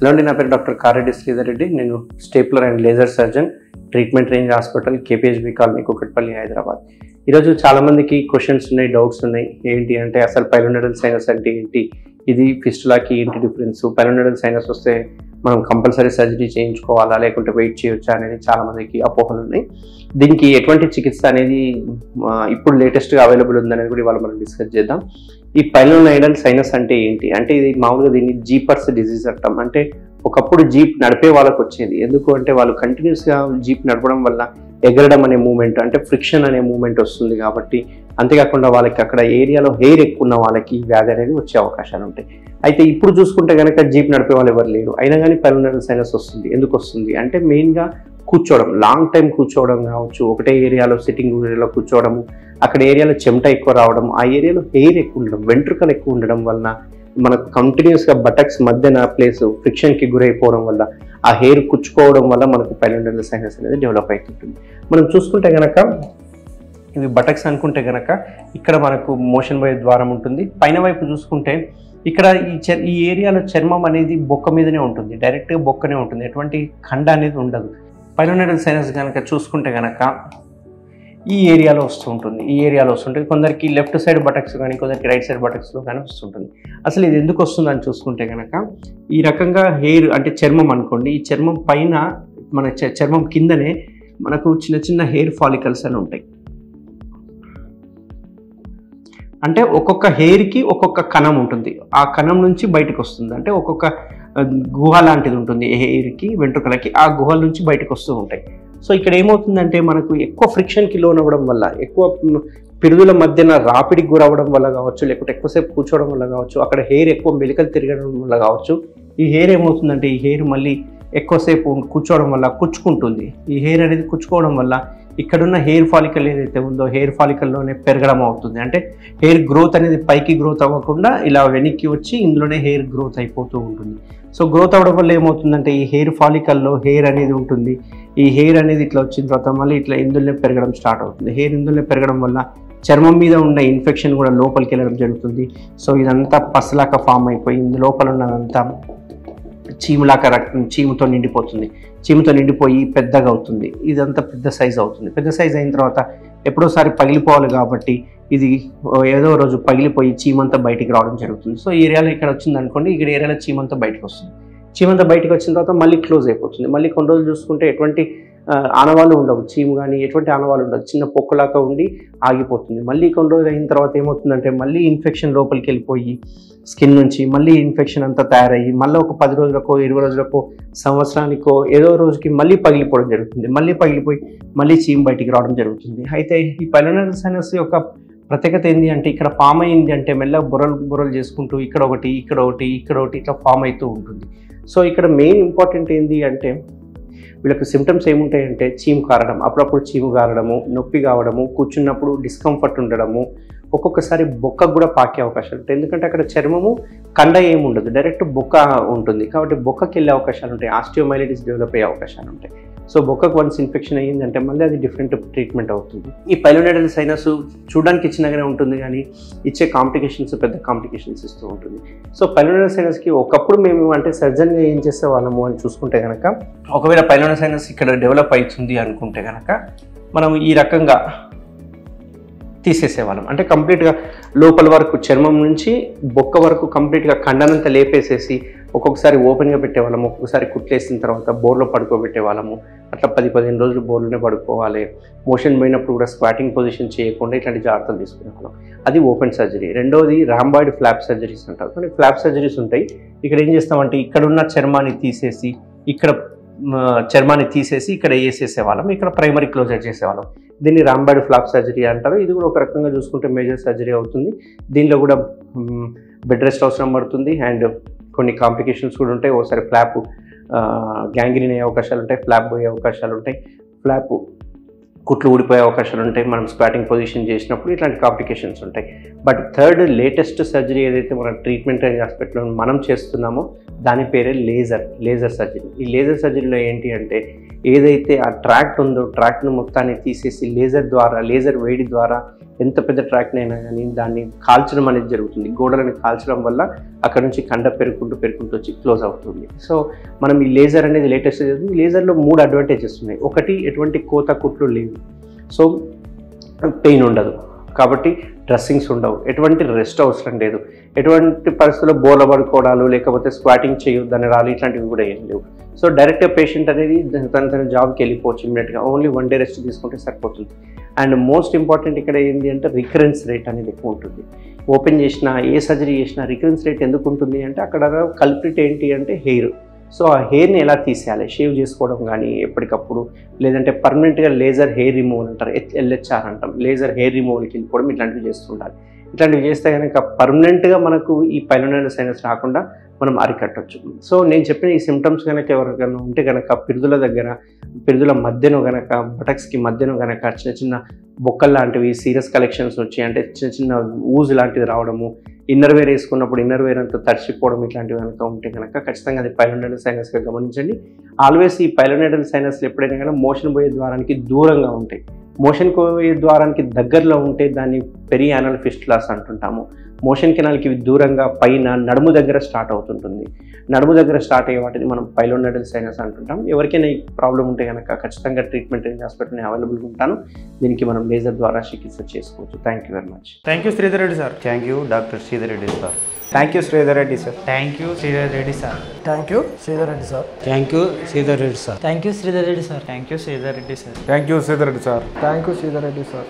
Hello అండి, నా పేరు డాక్టర్ కారెడ్డి శ్రీధర్ రెడ్డి. నేను stapler and laser surgeon, treatment range hospital, KPHB colony, Kukatpally, Hyderabad. ఈరోజు చాలామందికి క్వశ్చన్స్ ఉన్నాయి, డౌట్స్ ఉన్నాయి. ఏంటి అంటే అసలు పైలోనడల్ సైనస్ అంటే ఏంటి, ఇది ఫిస్టులాకి ఏంటి డిఫరెన్స్, పైలోనడల్ సైనస్ వస్తే మనం కంపల్సరీ సర్జరీ చేయించుకోవాలా లేకుంటే వెయిట్ చేయొచ్చా అనేది చాలామందికి అపోహలు ఉన్నాయి. దీనికి ఎటువంటి చికిత్స అనేది ఇప్పుడు లేటెస్ట్గా అవైలబుల్ ఉందనేది కూడా ఇవాళ మనం డిస్కస్ చేద్దాం. ఈ పైలోనైడల్ సైనస్ అంటే ఏంటి అంటే, ఇది మామూలుగా దీన్ని జీపర్స్ డిజీజ్ అంటాం. అంటే ఒకప్పుడు జీప్ నడిపే వాళ్ళకి వచ్చేది. ఎందుకు అంటే వాళ్ళు కంటిన్యూస్గా జీప్ నడపడం వల్ల ఎగరడం అనే మూమెంట్, అంటే ఫ్రిక్షన్ అనే మూమెంట్ వస్తుంది కాబట్టి. అంతేకాకుండా వాళ్ళకి అక్కడ ఏరియాలో హెయిర్ ఎక్కువ ఉన్న వాళ్ళకి ఈ వ్యాధి అనేది వచ్చే అవకాశాలు ఉంటాయి. అయితే ఇప్పుడు చూసుకుంటే కనుక జీప్ నడిపే వాళ్ళు ఎవరు లేరు, అయినా కానీ పైలోనైడల్ సైనస్ వస్తుంది. ఎందుకు వస్తుంది అంటే మెయిన్గా కూర్చోవడం, లాంగ్ టైం కూర్చోవడం కావచ్చు, ఒకటే ఏరియాలో సిట్టింగ్ ఏరియాలో కూర్చోవడము, అక్కడ ఏరియాలో చెమట ఎక్కువ రావడం, ఆ ఏరియాలో హెయిర్ ఎక్కువ ఉండడం, వెంట్రుకలు ఎక్కువ ఉండడం వలన మనకు కంటిన్యూస్గా బటక్స్ మధ్యన ప్లేస్ ఫ్రిక్షన్కి గురైపోవడం వల్ల ఆ హెయిర్ కుచ్చుకోవడం వల్ల మనకు పైలోనైడల్ సైనస్ అనేది డెవలప్ అవుతుంటుంది. మనం చూసుకుంటే కనుక ఇవి బటక్స్ అనుకుంటే కనుక ఇక్కడ మనకు మోషన్ పోయే ద్వారం ఉంటుంది. పైన వైపు చూసుకుంటే ఇక్కడ ఈ ఏరియాలో చర్మం అనేది బొక్క మీదనే ఉంటుంది, డైరెక్ట్గా బొక్కనే ఉంటుంది, ఎటువంటి ఖండ అనేది ఉండదు. పైలోనైడల్ సైనస్ కనుక చూసుకుంటే కనుక ఈ ఏరియాలో వస్తుంటుంది. కొందరికి లెఫ్ట్ సైడ్ బటక్స్ కానీ, కొందరికి రైట్ సైడ్ బటక్స్లో కానీ వస్తుంటుంది. అసలు ఇది ఎందుకు వస్తుందని చూసుకుంటే కనుక ఈ రకంగా హెయిర్ అంటే చర్మం అనుకోండి, ఈ చర్మం పైన మన చర్మం కిందనే మనకు చిన్న చిన్న హెయిర్ ఫాలికల్స్ అని ఉంటాయి. అంటే ఒక్కొక్క హెయిర్కి ఒక్కొక్క కణం ఉంటుంది, ఆ కణం నుంచి బయటకు వస్తుంది. అంటే ఒక్కొక్క గుహ లాంటిది ఉంటుంది హెయిర్కి, వెంట్రుకలకి, ఆ గుహల నుంచి బయటకు వస్తూ ఉంటాయి. సో ఇక్కడ ఏమవుతుందంటే మనకు ఎక్కువ ఫ్రిక్షన్కి లోనవ్వడం వల్ల, ఎక్కువ పిరుదుల మధ్యన రాపిడికి గురవ్వడం వల్ల కావచ్చు, లేకపోతే ఎక్కువసేపు కూర్చోవడం వల్ల కావచ్చు, అక్కడ హెయిర్ ఎక్కువ మెలికలు తిరగడం వల్ల కావచ్చు, ఈ హెయిర్ ఏమవుతుందంటే ఈ హెయిర్ మళ్ళీ ఎక్కువసేపు కూర్చోవడం వల్ల కుచ్చుకుంటుంది. ఈ హెయిర్ అనేది కుచ్చుకోవడం వల్ల ఇక్కడున్న హెయిర్ ఫాలికల్ ఏదైతే ఉందో హెయిర్ ఫాలికల్లోనే పెరగడం అవుతుంది. అంటే హెయిర్ గ్రోత్ అనేది పైకి గ్రోత్ అవ్వకుండా ఇలా వెనక్కి వచ్చి ఇందులోనే హెయిర్ గ్రోత్ అయిపోతూ ఉంటుంది. సో గ్రోత్ అవ్వడం వల్ల ఏమవుతుందంటే ఈ హెయిర్ ఫాలికల్లో హెయిర్ అనేది ఉంటుంది. ఈ హెయిర్ అనేది ఇట్లా వచ్చిన తర్వాత మళ్ళీ ఇట్లా ఇందులోనే పెరగడం స్టార్ట్ అవుతుంది. హెయిర్ ఇందులోనే పెరగడం వల్ల చర్మం మీద ఉన్న ఇన్ఫెక్షన్ కూడా లోపలికి వెళ్ళడం జరుగుతుంది. సో ఇదంతా పసలాగా ఫామ్ అయిపోయి ఇందు లోపల ఉన్నదంతా చీములాగా చీముతో నిండిపోతుంది. చీముతో నిండిపోయి పెద్దగా అవుతుంది. ఇదంతా పెద్ద సైజ్ అవుతుంది. పెద్ద సైజ్ అయిన తర్వాత ఎప్పుడోసారి పగిలిపోవాలి కాబట్టి ఇది ఏదో రోజు పగిలిపోయి చీమంతా బయటికి రావడం జరుగుతుంది. సో ఈ ఏరియాలో ఇక్కడ వచ్చింది అనుకోండి, ఇక్కడ ఏరియాలో చీమంతా బయటకు వస్తుంది. చీమంతా బయటకు వచ్చిన తర్వాత మళ్ళీ క్లోజ్ అయిపోతుంది. మళ్ళీ కొన్ని రోజులు చూసుకుంటే ఎటువంటి ఆనవాళ్ళు ఉండవు, చీము కానీ ఎటువంటి ఆనవాళ్ళు ఉండదు, చిన్న పొక్కులాగా ఉండి ఆగిపోతుంది. మళ్ళీ కొన్ని రోజులు అయిన తర్వాత ఏమవుతుందంటే మళ్ళీ ఇన్ఫెక్షన్ లోపలికి వెళ్ళిపోయి స్కిన్ నుంచి మళ్ళీ ఇన్ఫెక్షన్ అంతా తయారయ్యి మళ్ళీ ఒక 10 రోజులకో 20 రోజులకో సంవత్సరానికో ఏదో రోజుకి మళ్ళీ పగిలిపోవడం జరుగుతుంది. మళ్ళీ పగిలిపోయి మళ్ళీ చీము బయటికి రావడం జరుగుతుంది. అయితే ఈ పైలోనైడల్ సైనస్ యొక్క ప్రత్యేకత ఏంటి అంటే ఇక్కడ ఫామ్ అయింది అంటే మెల్లగా బుర్రలు చేసుకుంటూ ఇక్కడ ఒకటి ఇట్లా ఫామ్ అవుతూ ఉంటుంది. సో ఇక్కడ మెయిన్ ఇంపార్టెంట్ ఏంటి అంటే వీళ్ళకి సిమ్టమ్స్ ఏముంటాయంటే చీము కారడం, అప్పుడప్పుడు చీము కారడము, నొప్పి కావడము, కూర్చున్నప్పుడు డిస్కంఫర్ట్ ఉండడము, ఒక్కొక్కసారి బొక్కకు కూడా పాకే అవకాశాలు ఉంటాయి. ఎందుకంటే అక్కడ చర్మము కండ ఏముండదు, డైరెక్ట్ బొక్క ఉంటుంది కాబట్టి బొక్కకి వెళ్ళే అవకాశాలు ఉంటాయి, ఆస్టియోమైలిటిస్ డెవలప్ అయ్యే అవకాశాలు ఉంటాయి. సో బొక్కకు వన్స్ ఇన్ఫెక్షన్ అయ్యిందంటే మళ్ళీ అది డిఫరెంట్ ట్రీట్మెంట్ అవుతుంది. ఈ పైలోనైడల్ సైనస్ చూడడానికి చిన్నగానే ఉంటుంది కానీ ఇచ్చే కాంప్లికేషన్స్ పెద్ద కాంప్లికేషన్స్ ఇస్తూ ఉంటుంది. సో పైలోనైడల్ సైనస్కి ఒకప్పుడు మేము అంటే సర్జన్గా ఏం చేసే వాళ్ళము అని చూసుకుంటే కనుక, ఒకవేళ పైలోనైడల్ సైనస్ ఇక్కడ డెవలప్ అవుతుంది అనుకుంటే కనుక మనం ఈ రకంగా తీసేసేవాళ్ళం. అంటే కంప్లీట్గా లోపల వరకు చర్మం నుంచి బొక్క వరకు కంప్లీట్గా కండనంతా లేపేసేసి ఒక్కొక్కసారి ఓపెన్గా పెట్టేవాళ్ళము, ఒక్కొక్కసారి కుట్లేసిన తర్వాత బోర్లో పడుకోబెట్టేవాళ్ళము. అట్లా 10-15 రోజులు బోర్లోనే పడుకోవాలి. మోషన్ పోయినప్పుడు కూడా స్క్వాటింగ్ పొజిషన్ చేయకుండా ఇట్లాంటి జాగ్రత్తలు తీసుకునేవాళ్ళం. అది ఓపెన్ సర్జరీ. రెండవది రాంబాయిడ్ ఫ్లాప్ సర్జరీస్ అంటారు. కానీ ఫ్లాప్ సర్జరీస్ ఉంటాయి. ఇక్కడ ఏం చేస్తామంటే ఇక్కడున్న చర్మాన్ని తీసేసి ఇక్కడ వేసేసేవాళ్ళం, ఇక్కడ ప్రైమరీ క్లోజర్ చేసేవాళ్ళం. దీన్ని రాంబాయిడ్ ఫ్లాప్ సర్జరీ అంటారు. ఇది కూడా ఒక రకంగా చూసుకుంటే మేజర్ సర్జరీ అవుతుంది. దీనిలో కూడా బెడ్ రెస్ట్ అవసరం పడుతుంది అండ్ కొన్ని కాంప్లికేషన్స్ కూడా ఉంటాయి. ఒకసారి ఫ్లాప్ గ్యాంగ్రీన్ అయ్యే అవకాశాలు ఉంటాయి, ఫ్లాప్ పోయే అవకాశాలు ఉంటాయి, ఫ్లాప్ కుట్లు ఊడిపోయే అవకాశాలు ఉంటాయి మనం స్క్వాటింగ్ పొజిషన్ చేసినప్పుడు, ఇట్లాంటి కాంప్లికేషన్స్ ఉంటాయి. బట్ థర్డ్ లేటెస్ట్ సర్జరీ ఏదైతే మన ట్రీట్మెంట్ హాస్పిటల్లో మనం చేస్తున్నామో దాని పేరే లేజర్ సర్జరీ. ఈ లేజర్ సర్జరీలో ఏంటి అంటే ఏదైతే ఆ ట్రాక్ట్ ఉందో ట్రాక్ట్ను మొత్తాన్ని తీసేసి లేజర్ వేడి ద్వారా ఎంత పెద్ద ట్రాక్ట్ అయినా కానీ దాన్ని కాల్చడం అనేది జరుగుతుంది. గోడలను కాల్చడం వల్ల అక్కడ నుంచి కండ పెరుగుకుంటూ వచ్చి క్లోజ్ అవుతుంది. సో మనం ఈ లేజర్ అనేది లేటెస్ట్ లేజర్లో 3 అడ్వాంటేజెస్ ఉన్నాయి. ఒకటి, ఎటువంటి కోత కుట్లు లేవు, సో పెయిన్ ఉండదు, కాబట్టి డ్రెస్సింగ్స్ ఉండవు, ఎటువంటి రెస్ట్ అవసరం లేదు, ఎటువంటి పరిస్థితుల్లో బోర్ల పడుకోవడాలు లేకపోతే స్క్వాటింగ్ చేయొద్దని రాలు ఇట్లాంటివి కూడా ఏం లేవు. సో డైరెక్ట్గా పేషెంట్ అనేది తన జాబ్కి వెళ్ళిపోవచ్చు ఇమ్మీడియట్గా, ఓన్లీ 1 డే రెస్ట్ తీసుకుంటే సరిపోతుంది. అండ్ మోస్ట్ ఇంపార్టెంట్ ఇక్కడ ఏంటి అంటే రికరెన్స్ రేట్ అనేది ఎక్కువ ఉంటుంది. ఓపెన్ చేసినా ఏ సర్జరీ చేసినా రికరెన్స్ రేట్ ఎందుకు ఉంటుంది అంటే అక్కడ కల్ప్రిట్ ఏంటి అంటే హెయిర్. సో ఆ హెయిర్ని ఎలా తీసేయాలి, షేవ్ చేసుకోవడం కానీ ఎప్పటికప్పుడు, లేదంటే పర్మనెంట్గా లేజర్ హెయిర్ రిమూవల్ అంటారు, LHR అంటాం, లేజర్ హెయిర్ రిమూవల్కి వెళ్ళిపోవడం, ఇట్లాంటివి చేస్తుండాలి. ఇట్లాంటివి చేస్తే కనుక పర్మనెంట్గా మనకు ఈ పైలోనైనల్ సైనస్ రాకుండా మనం అరికట్టవచ్చు. సో నేను చెప్పిన ఈ సిమ్టమ్స్ కనుక ఎవరికైనా ఉంటే కనుక పిరుదుల మధ్యను కనుక బటక్స్కి మధ్యను కనుక చిన్న చిన్న బొక్కలు లాంటివి సీరియస్ కలెక్షన్స్ వచ్చి అంటే చిన్న చిన్న ఊజ్ లాంటిది రావడము, ఇన్నర్వేర్ వేసుకున్నప్పుడు ఇన్నర్వేర్ అంతా తడిచిపోవడం ఇట్లాంటివి కనుక ఉంటే కనుక ఖచ్చితంగా అది పైలోనైనల్ సైనస్గా గమనించండి. ఆల్వేస్ ఈ పైలోనైనల్ సైనస్లు ఎప్పుడైనా కానీ మోషన్ పోయే ద్వారానికి దూరంగా ఉంటాయి. మోషన్ పోయే ద్వారానికి దగ్గరలో ఉంటే దాన్ని పెరియానల్ ఫిస్టులాస్ అంటుంటాము. మోషన్ కెనాల్కి దూరంగా పైన నడుము దగ్గర స్టార్ట్ అవుతుంటుంది. నడుము దగ్గర స్టార్ట్ అయ్యే వాటిని మనం పైలోనైనల్ సైనస్ అంటుంటాం. ఎవరికైనా ఈ ప్రాబ్లం ఉంటే కనుక ఖచ్చితంగా ట్రీట్మెంట్ హాస్పిటల్ని అవైలబుల్గా ఉంటాను. దీనికి మనం లేజర్ ద్వారా చికిత్స చేసుకోవచ్చు. Thank you very much. Thank you Sridhar Reddy sir. Thank you doctor Sridhar Reddy sir. Thank you Sridhar Reddy sir. Thank you Sridhar Reddy sir. Thank you Sridhar Reddy sir. Thank you Sridhar Reddy sir. Thank you Sridhar Reddy sir. Thank you Sridhar Reddy sir. Thank you Sridhar Reddy sir. Thank you Sridhar Reddy sir.